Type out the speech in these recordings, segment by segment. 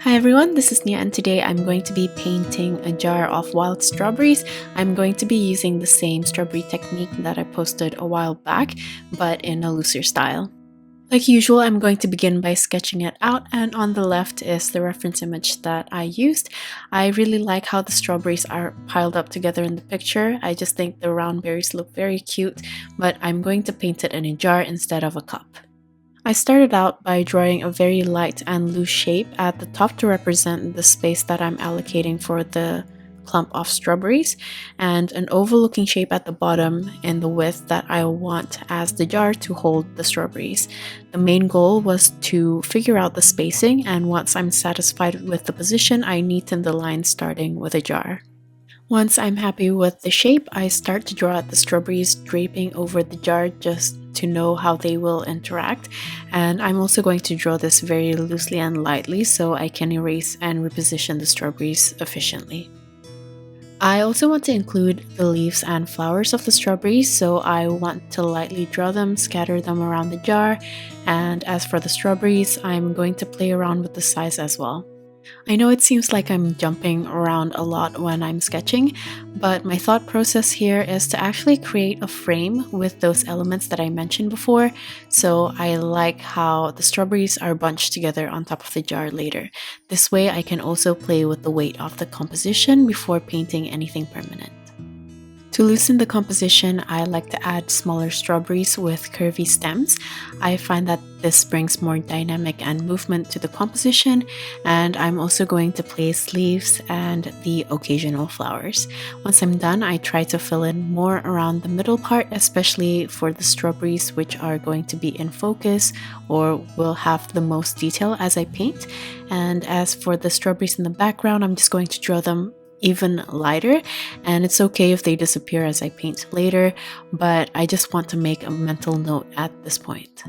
Hi everyone, this is Nia and today I'm going to be painting a jar of wild strawberries. I'm going to be using the same strawberry technique that I posted a while back, but in a looser style. Like usual, I'm going to begin by sketching it out, and on the left is the reference image that I used. I really like how the strawberries are piled up together in the picture. I just think the round berries look very cute, but I'm going to paint it in a jar instead of a cup. I started out by drawing a very light and loose shape at the top to represent the space that I'm allocating for the clump of strawberries, and an oval-looking shape at the bottom in the width that I want as the jar to hold the strawberries. The main goal was to figure out the spacing, and once I'm satisfied with the position, I neaten the line starting with a jar. Once I'm happy with the shape, I start to draw out the strawberries draping over the jar just to know how they will interact, and I'm also going to draw this very loosely and lightly so I can erase and reposition the strawberries efficiently. I also want to include the leaves and flowers of the strawberries, so I want to lightly draw them, scatter them around the jar, and as for the strawberries, I'm going to play around with the size as well. I know it seems like I'm jumping around a lot when I'm sketching, but my thought process here is to actually create a frame with those elements that I mentioned before, so I like how the strawberries are bunched together on top of the jar later. This way I can also play with the weight of the composition before painting anything permanent. To loosen the composition, I like to add smaller strawberries with curvy stems. I find that this brings more dynamic and movement to the composition, and I'm also going to place leaves and the occasional flowers. Once I'm done, I try to fill in more around the middle part, especially for the strawberries which are going to be in focus or will have the most detail as I paint. And as for the strawberries in the background, I'm just going to draw them even lighter, and it's okay if they disappear as I paint later, but I just want to make a mental note at this point.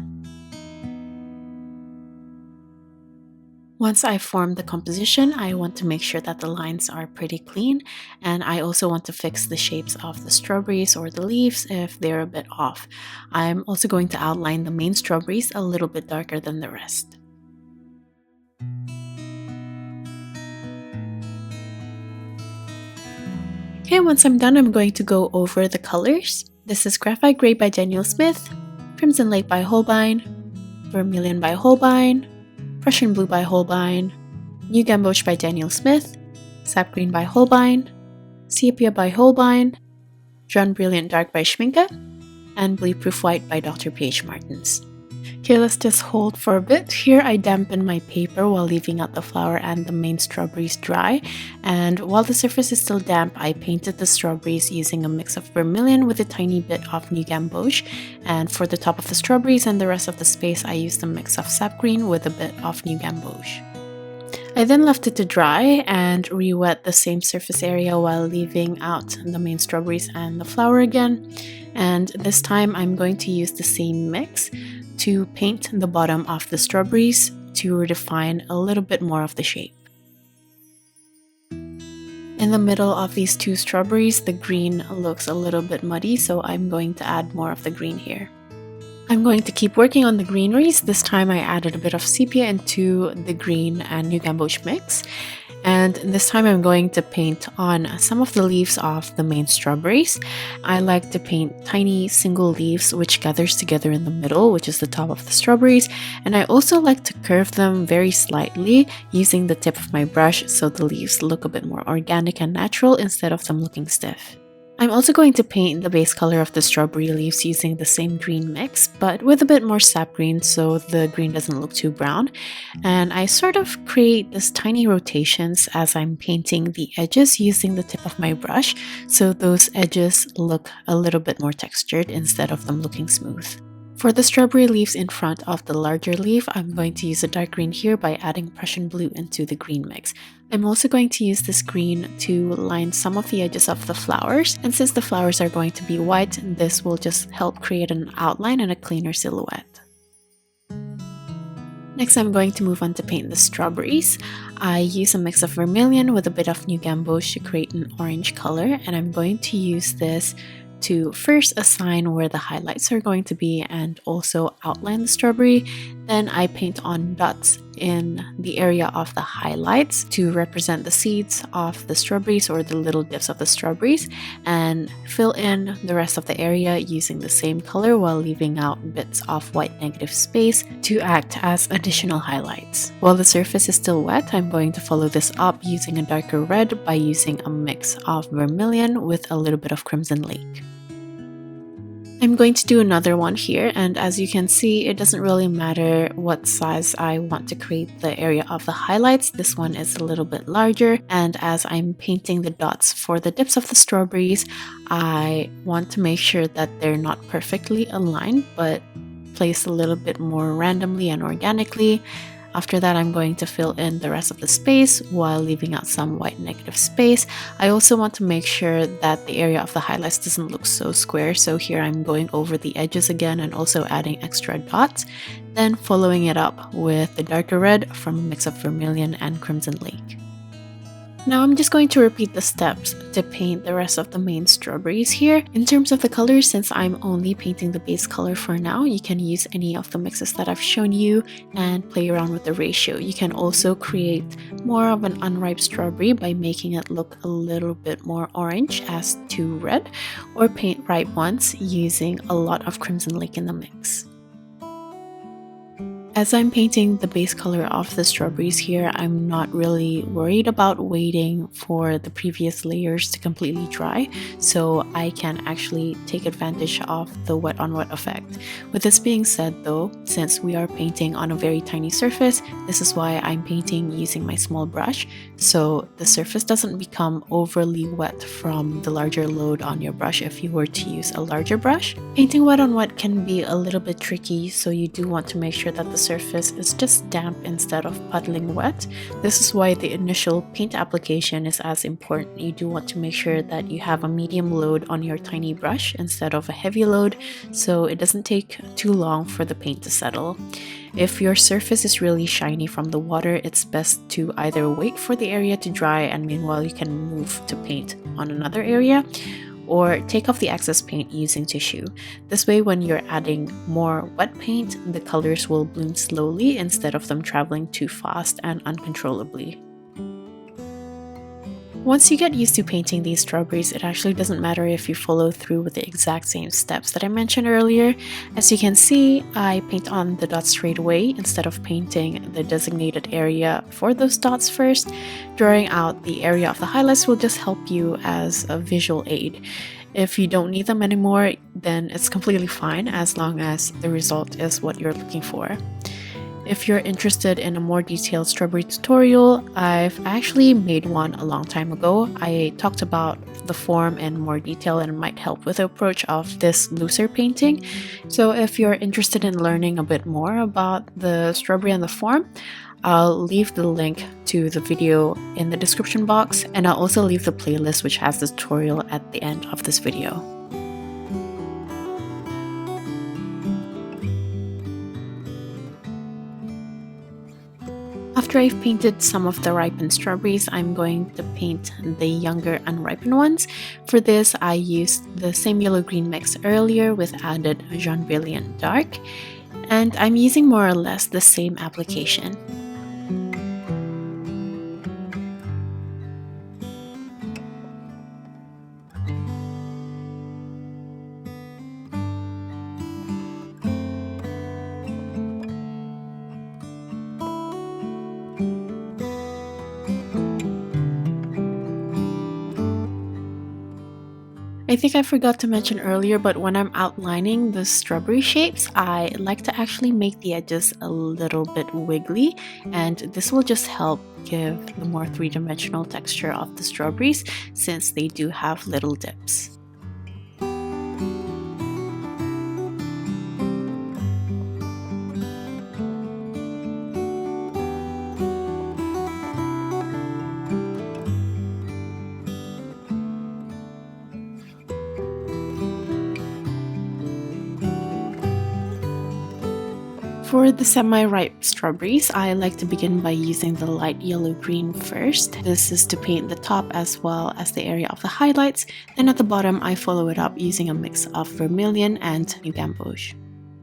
Once I've formed the composition, I want to make sure that the lines are pretty clean, and I also want to fix the shapes of the strawberries or the leaves if they're a bit off. I'm also going to outline the main strawberries a little bit darker than the rest. Okay, once I'm done, I'm going to go over the colors. This is Graphite Grey by Daniel Smith, Crimson Lake by Holbein, Vermilion by Holbein, Prussian Blue by Holbein, New Gamboge by Daniel Smith, Sap Green by Holbein, Sepia by Holbein, Jaune Brilliant Dark by Schmincke, and Bleed Proof White by Dr. P.H. Martens. Okay, let's just hold for a bit. Here I dampen my paper while leaving out the flower and the main strawberries dry, and while the surface is still damp, I painted the strawberries using a mix of vermilion with a tiny bit of New Gamboge, and for the top of the strawberries and the rest of the space I used a mix of sap green with a bit of New Gamboge. I then left it to dry and re-wet the same surface area while leaving out the main strawberries and the flower again, and this time I'm going to use the same mix to paint the bottom of the strawberries to redefine a little bit more of the shape. In the middle of these two strawberries, the green looks a little bit muddy, so I'm going to add more of the green here. I'm going to keep working on the greeneries. This time I added a bit of sepia into the green and New Gamboge mix. And this time I'm going to paint on some of the leaves of the main strawberries. I like to paint tiny single leaves which gathers together in the middle, which is the top of the strawberries. And I also like to curve them very slightly using the tip of my brush so the leaves look a bit more organic and natural instead of them looking stiff. I'm also going to paint the base color of the strawberry leaves using the same green mix, but with a bit more sap green so the green doesn't look too brown. And I sort of create this tiny rotations as I'm painting the edges using the tip of my brush, so those edges look a little bit more textured instead of them looking smooth. For the strawberry leaves in front of the larger leaf, I'm going to use a dark green here by adding Prussian blue into the green mix. I'm also going to use this green to line some of the edges of the flowers, and since the flowers are going to be white, this will just help create an outline and a cleaner silhouette. Next, I'm going to move on to paint the strawberries. I use a mix of vermilion with a bit of New Gamboge to create an orange color, and I'm going to use this to first assign where the highlights are going to be and also outline the strawberry. Then I paint on dots in the area of the highlights to represent the seeds of the strawberries or the little dips of the strawberries, and fill in the rest of the area using the same color while leaving out bits of white negative space to act as additional highlights. While the surface is still wet, I'm going to follow this up using a darker red by using a mix of vermilion with a little bit of crimson lake. I'm going to do another one here, and as you can see, it doesn't really matter what size I want to create the area of the highlights. This one is a little bit larger, and as I'm painting the dots for the dips of the strawberries, I want to make sure that they're not perfectly aligned, but placed a little bit more randomly and organically. After that, I'm going to fill in the rest of the space while leaving out some white negative space. I also want to make sure that the area of the highlights doesn't look so square, so here I'm going over the edges again and also adding extra dots, then following it up with the darker red from a mix of vermilion and crimson lake. Now I'm just going to repeat the steps to paint the rest of the main strawberries here. In terms of the colors, since I'm only painting the base color for now, you can use any of the mixes that I've shown you and play around with the ratio. You can also create more of an unripe strawberry by making it look a little bit more orange as to red, or paint ripe ones using a lot of crimson lake in the mix. As I'm painting the base color of the strawberries here, I'm not really worried about waiting for the previous layers to completely dry, so I can actually take advantage of the wet on wet effect. With this being said though, since we are painting on a very tiny surface, this is why I'm painting using my small brush, so the surface doesn't become overly wet from the larger load on your brush if you were to use a larger brush. Painting wet on wet can be a little bit tricky, so you do want to make sure that the surface is just damp instead of puddling wet. This is why the initial paint application is as important. You do want to make sure that you have a medium load on your tiny brush instead of a heavy load, so it doesn't take too long for the paint to settle. If your surface is really shiny from the water, it's best to either wait for the area to dry and meanwhile you can move to paint on another area, or take off the excess paint using tissue. This way, when you're adding more wet paint, the colors will bloom slowly instead of them traveling too fast and uncontrollably. Once you get used to painting these strawberries, it actually doesn't matter if you follow through with the exact same steps that I mentioned earlier. As you can see, I paint on the dots straight away instead of painting the designated area for those dots first. Drawing out the area of the highlights will just help you as a visual aid. If you don't need them anymore, then it's completely fine as long as the result is what you're looking for. If you're interested in a more detailed strawberry tutorial, I've actually made one a long time ago. I talked about the form in more detail and it might help with the approach of this looser painting. So if you're interested in learning a bit more about the strawberry and the form, I'll leave the link to the video in the description box, and I'll also leave the playlist which has the tutorial at the end of this video. After I've painted some of the ripened strawberries, I'm going to paint the younger unripened ones. For this, I used the same yellow-green mix earlier with added Jaune Brilliant Dark, and I'm using more or less the same application. I think I forgot to mention earlier, but when I'm outlining the strawberry shapes, I like to actually make the edges a little bit wiggly, and this will just help give the more three-dimensional texture of the strawberries since they do have little dips. For the semi-ripe strawberries, I like to begin by using the light yellow-green first. This is to paint the top as well as the area of the highlights. Then at the bottom, I follow it up using a mix of vermilion and new gamboge.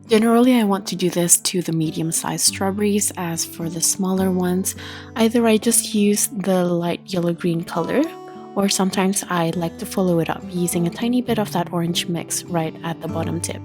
Generally, I want to do this to the medium-sized strawberries. As for the smaller ones, either I just use the light yellow-green color, or sometimes I like to follow it up using a tiny bit of that orange mix right at the bottom tip.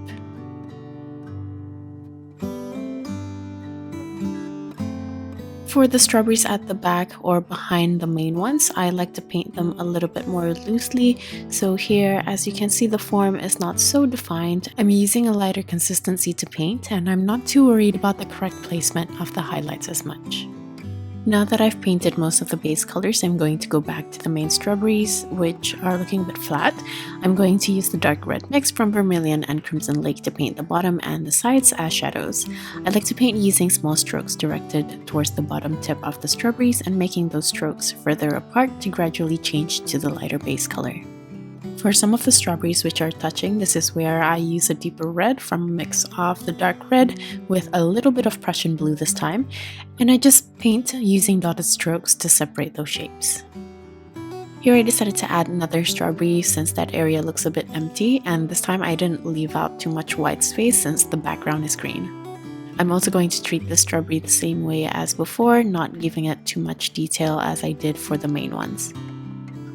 For the strawberries at the back or behind the main ones, I like to paint them a little bit more loosely. So here, as you can see, the form is not so defined. I'm using a lighter consistency to paint, and I'm not too worried about the correct placement of the highlights as much. Now that I've painted most of the base colors, I'm going to go back to the main strawberries, which are looking a bit flat. I'm going to use the dark red mix from Vermilion and Crimson Lake to paint the bottom and the sides as shadows. I like to paint using small strokes directed towards the bottom tip of the strawberries and making those strokes further apart to gradually change to the lighter base color. For some of the strawberries which are touching, this is where I use a deeper red from a mix of the dark red with a little bit of Prussian blue this time, and I just paint using dotted strokes to separate those shapes. Here I decided to add another strawberry since that area looks a bit empty, and this time I didn't leave out too much white space since the background is green. I'm also going to treat the strawberry the same way as before, not giving it too much detail as I did for the main ones.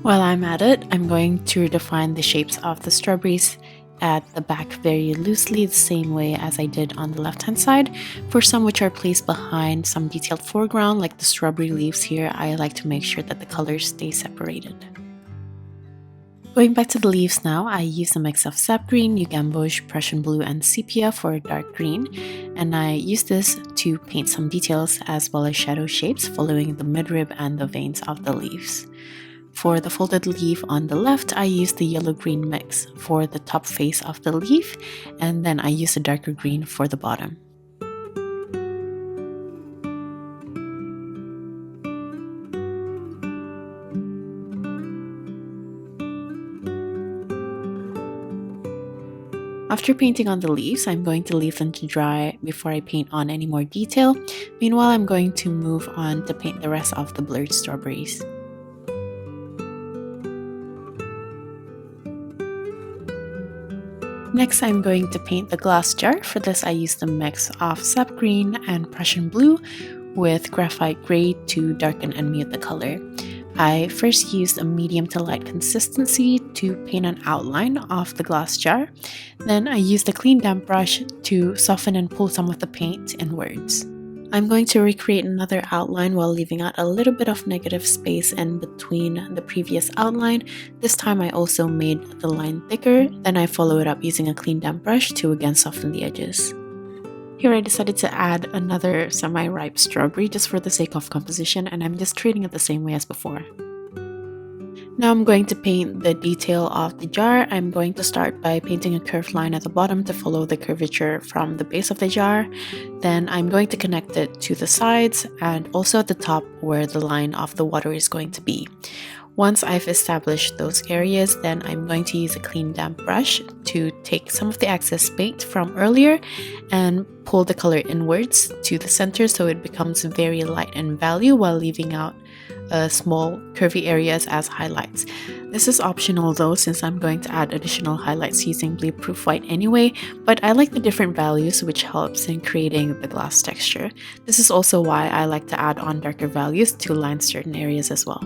While I'm at it, I'm going to define the shapes of the strawberries at the back very loosely, the same way as I did on the left hand side. For some which are placed behind some detailed foreground, like the strawberry leaves here, I like to make sure that the colors stay separated. Going back to the leaves now, I use a mix of Sap Green, Gamboge, Prussian Blue, and Sepia for dark green, and I use this to paint some details as well as shadow shapes following the midrib and the veins of the leaves. For the folded leaf on the left, I use the yellow-green mix for the top face of the leaf, and then I use a darker green for the bottom. After painting on the leaves, I'm going to leave them to dry before I paint on any more detail. Meanwhile, I'm going to move on to paint the rest of the blurred strawberries. Next, I'm going to paint the glass jar. For this, I used a mix of Sap Green and Prussian Blue with Graphite Grey to darken and mute the color. I first used a medium to light consistency to paint an outline of the glass jar. Then I used a clean damp brush to soften and pull some of the paint inwards. I'm going to recreate another outline while leaving out a little bit of negative space in between the previous outline. This time I also made the line thicker, then I follow it up using a clean damp brush to again soften the edges. Here I decided to add another semi-ripe strawberry just for the sake of composition, and I'm just treating it the same way as before. Now I'm going to paint the detail of the jar. I'm going to start by painting a curved line at the bottom to follow the curvature from the base of the jar. Then I'm going to connect it to the sides and also at the top where the line of the water is going to be. Once I've established those areas, then I'm going to use a clean damp brush to take some of the excess paint from earlier and pull the color inwards to the center so it becomes very light in value while leaving out small curvy areas as highlights. This is optional though, since I'm going to add additional highlights using bleed-proof white anyway, but I like the different values which helps in creating the glass texture. This is also why I like to add on darker values to line certain areas as well.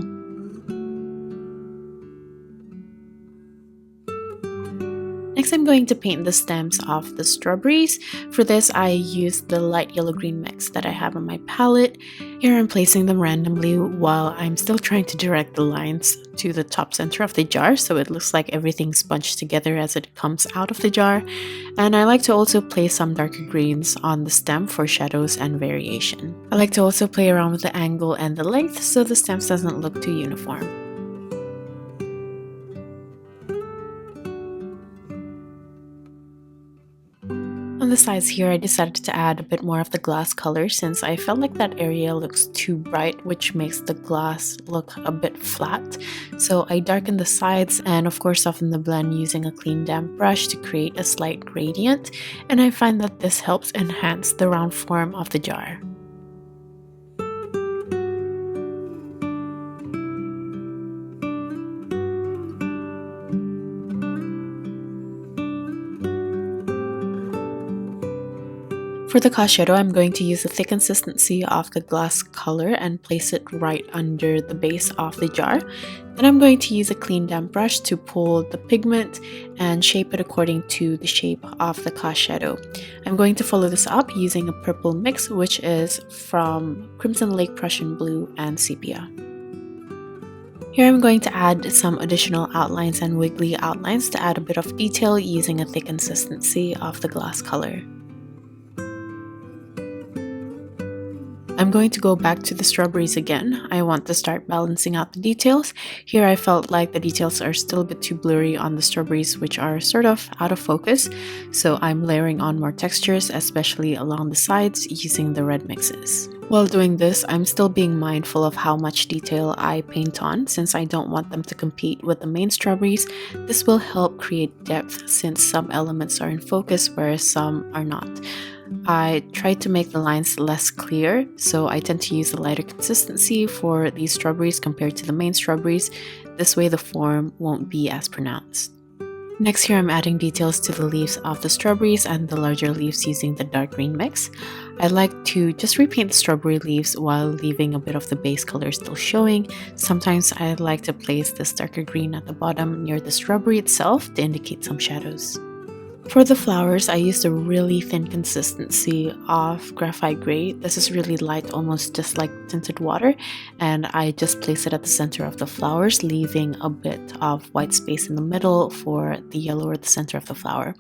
Next, I'm going to paint the stems of the strawberries. For this, I used the light yellow-green mix that I have on my palette. Here I'm placing them randomly while I'm still trying to direct the lines to the top center of the jar so it looks like everything's bunched together as it comes out of the jar. And I like to also place some darker greens on the stem for shadows and variation. I like to also play around with the angle and the length so the stems doesn't look too uniform. On the sides here, I decided to add a bit more of the glass color since I felt like that area looks too bright, which makes the glass look a bit flat. So I darkened the sides and of course softened the blend using a clean damp brush to create a slight gradient, and I find that this helps enhance the round form of the jar. For the cast shadow, I'm going to use the thick consistency of the glass color and place it right under the base of the jar. Then I'm going to use a clean damp brush to pull the pigment and shape it according to the shape of the cast shadow. I'm going to follow this up using a purple mix, which is from Crimson Lake Prussian Blue and Sepia. Here I'm going to add some additional outlines and wiggly outlines to add a bit of detail using a thick consistency of the glass color. I'm going to go back to the strawberries again. I want to start balancing out the details. Here I felt like the details are still a bit too blurry on the strawberries, which are sort of out of focus, so I'm layering on more textures, especially along the sides, using the red mixes. While doing this, I'm still being mindful of how much detail I paint on, since I don't want them to compete with the main strawberries. This will help create depth since some elements are in focus whereas some are not. I tried to make the lines less clear, so I tend to use a lighter consistency for these strawberries compared to the main strawberries. This way the form won't be as pronounced. Next, here I'm adding details to the leaves of the strawberries and the larger leaves using the dark green mix. I like to just repaint the strawberry leaves while leaving a bit of the base color still showing. Sometimes I like to place this darker green at the bottom near the strawberry itself to indicate some shadows. For the flowers, I used a really thin consistency of graphite gray. This is really light, almost just like tinted water, and I just place it at the center of the flowers, leaving a bit of white space in the middle for the yellow or the center of the flower.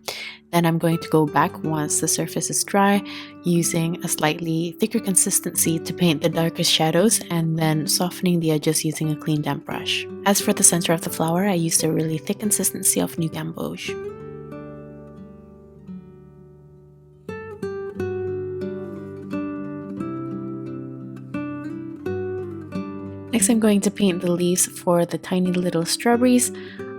Then I'm going to go back once the surface is dry, using a slightly thicker consistency to paint the darkest shadows, and then softening the edges using a clean damp brush. As for the center of the flower, I used a really thick consistency of new Gamboge. Next, I'm going to paint the leaves for the tiny little strawberries.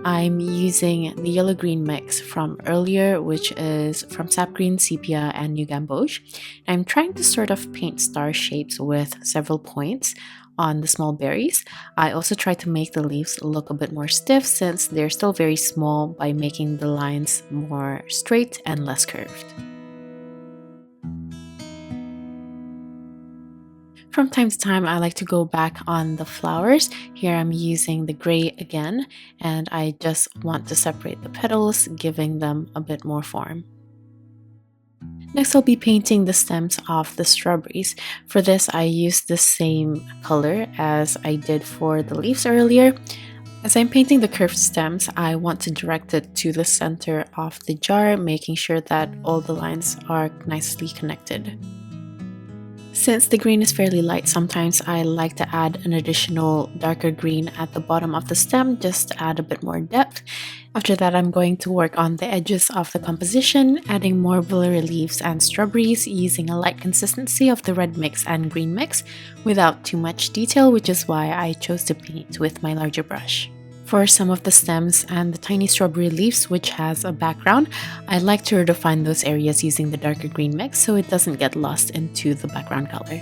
I'm using the yellow-green mix from earlier, which is from Sap Green, Sepia, and New Gamboge. I'm trying to sort of paint star shapes with several points on the small berries. I also try to make the leaves look a bit more stiff since they're still very small by making the lines more straight and less curved. From time to time, I like to go back on the flowers. Here I'm using the gray again, and I just want to separate the petals, giving them a bit more form. Next, I'll be painting the stems of the strawberries. For this, I used the same color as I did for the leaves earlier. As I'm painting the curved stems, I want to direct it to the center of the jar, making sure that all the lines are nicely connected. Since the green is fairly light, sometimes I like to add an additional darker green at the bottom of the stem just to add a bit more depth. After that, I'm going to work on the edges of the composition, adding more blurry leaves and strawberries using a light consistency of the red mix and green mix without too much detail, which is why I chose to paint with my larger brush. For some of the stems and the tiny strawberry leaves, which has a background, I like to redefine those areas using the darker green mix so it doesn't get lost into the background color.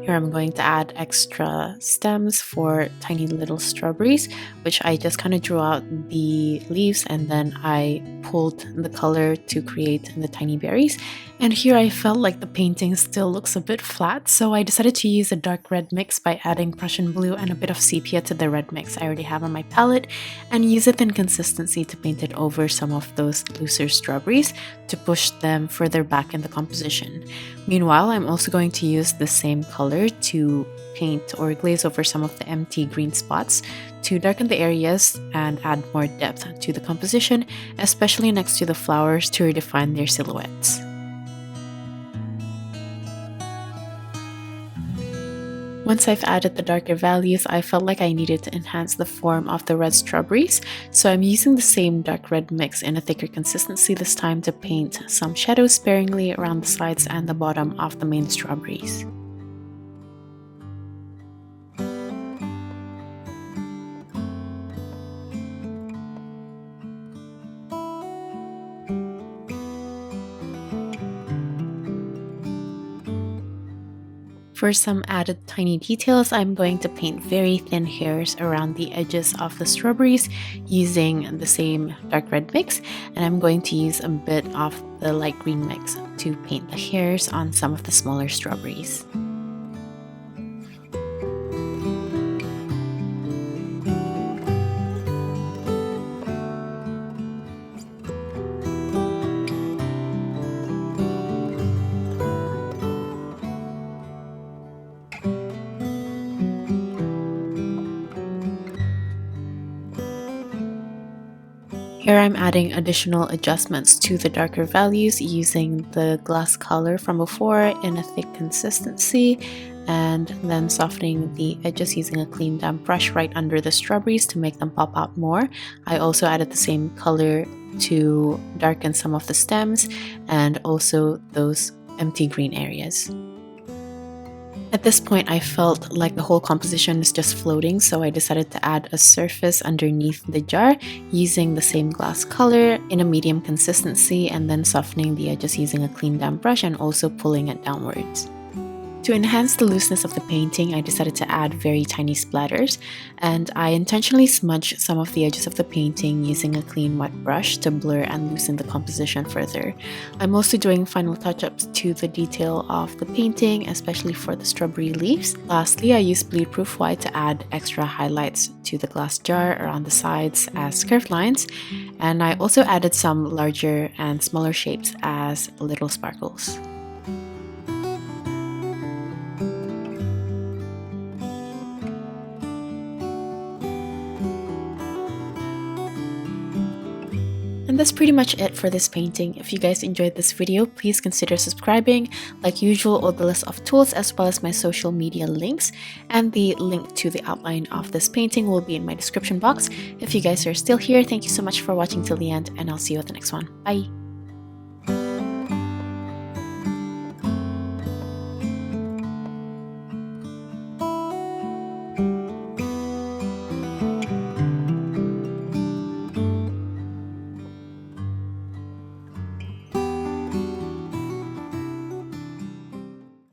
Here I'm going to add extra stems for tiny little strawberries, which I just kind of drew out the leaves and then I pulled the color to create the tiny berries. And here I felt like the painting still looks a bit flat, so I decided to use a dark red mix by adding Prussian blue and a bit of sepia to the red mix I already have on my palette, and use a thin consistency to paint it over some of those looser strawberries to push them further back in the composition. Meanwhile, I'm also going to use the same color to paint or glaze over some of the empty green spots to darken the areas and add more depth to the composition, especially next to the flowers to redefine their silhouettes. Once I've added the darker values, I felt like I needed to enhance the form of the red strawberries, so I'm using the same dark red mix in a thicker consistency this time to paint some shadows sparingly around the sides and the bottom of the main strawberries. For some added tiny details, I'm going to paint very thin hairs around the edges of the strawberries using the same dark red mix, and I'm going to use a bit of the light green mix to paint the hairs on some of the smaller strawberries. Here I'm adding additional adjustments to the darker values using the glass color from before in a thick consistency, and then softening the edges using a clean damp brush right under the strawberries to make them pop out more. I also added the same color to darken some of the stems and also those empty green areas. At this point, I felt like the whole composition is just floating, so I decided to add a surface underneath the jar using the same glass color in a medium consistency, and then softening the edges using a clean damp brush and also pulling it downwards. To enhance the looseness of the painting, I decided to add very tiny splatters, and I intentionally smudged some of the edges of the painting using a clean wet brush to blur and loosen the composition further. I'm also doing final touch-ups to the detail of the painting, especially for the strawberry leaves. Lastly, I used bleed-proof white to add extra highlights to the glass jar around the sides as curved lines, and I also added some larger and smaller shapes as little sparkles. And that's pretty much it for this painting. If you guys enjoyed this video, please consider subscribing. Like usual, all the list of tools as well as my social media links and the link to the outline of this painting will be in my description box. If you guys are still here, thank you so much for watching till the end, and I'll see you at the next one. Bye!